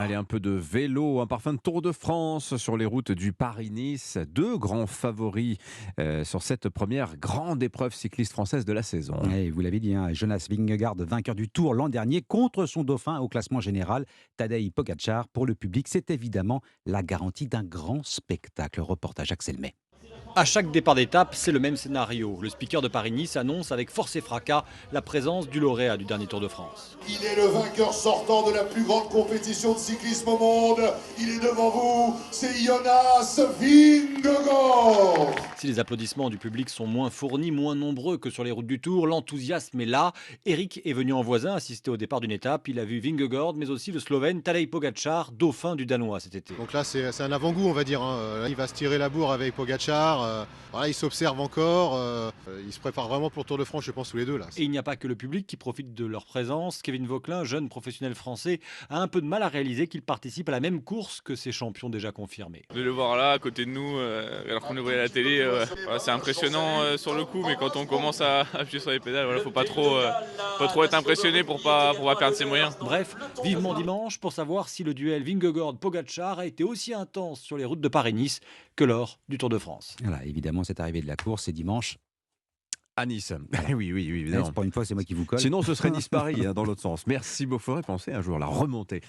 Allez, un peu de vélo, un parfum de Tour de France sur les routes du Paris-Nice. Deux grands favoris sur cette première grande épreuve cycliste française de la saison. Et vous l'avez dit, Jonas Vingegaard, vainqueur du Tour l'an dernier, contre son dauphin au classement général, Tadej Pogacar. Pour le public, c'est évidemment la garantie d'un grand spectacle. Reportage Axel May. À chaque départ d'étape, c'est le même scénario. Le speaker de Paris-Nice annonce avec force et fracas la présence du lauréat du dernier Tour de France. Il est le vainqueur sortant de la plus grande compétition de cyclisme au monde. Il est devant vous, c'est Jonas Vingegaard. Si les applaudissements du public sont moins fournis, moins nombreux que sur les routes du Tour, l'enthousiasme est là. Eric est venu en voisin assister au départ d'une étape. Il a vu Vingegaard, mais aussi le Slovène Tadej Pogacar, dauphin du Danois cet été. Donc là, c'est un avant-goût, on va dire. Là, il va se tirer la bourre avec Pogacar. Voilà, il s'observe encore. Il se prépare vraiment pour le Tour de France, je pense, tous les deux. Là. Et il n'y a pas que le public qui profite de leur présence. Kevin Vauquelin, jeune professionnel français, a un peu de mal à réaliser qu'il participe à la même course que ses champions déjà confirmés. De le voir là, à côté de nous, alors qu'on le voyait à la télé, voilà, c'est impressionnant sur le coup, mais quand on commence à appuyer sur les pédales, voilà, faut pas trop être impressionné pour pas perdre ses moyens. Bref, vivement dimanche pour savoir si le duel Vingegaard-Pogacar a été aussi intense sur les routes de Paris-Nice que lors du Tour de France. Voilà, évidemment, cette arrivée de la course, c'est dimanche. À Nice. Voilà. Oui, oui, oui, évidemment. Pour une fois, c'est moi qui vous colle. Sinon, ce serait Nice-Paris dans l'autre sens. Merci Beauforêt. Pensez un jour la remontée.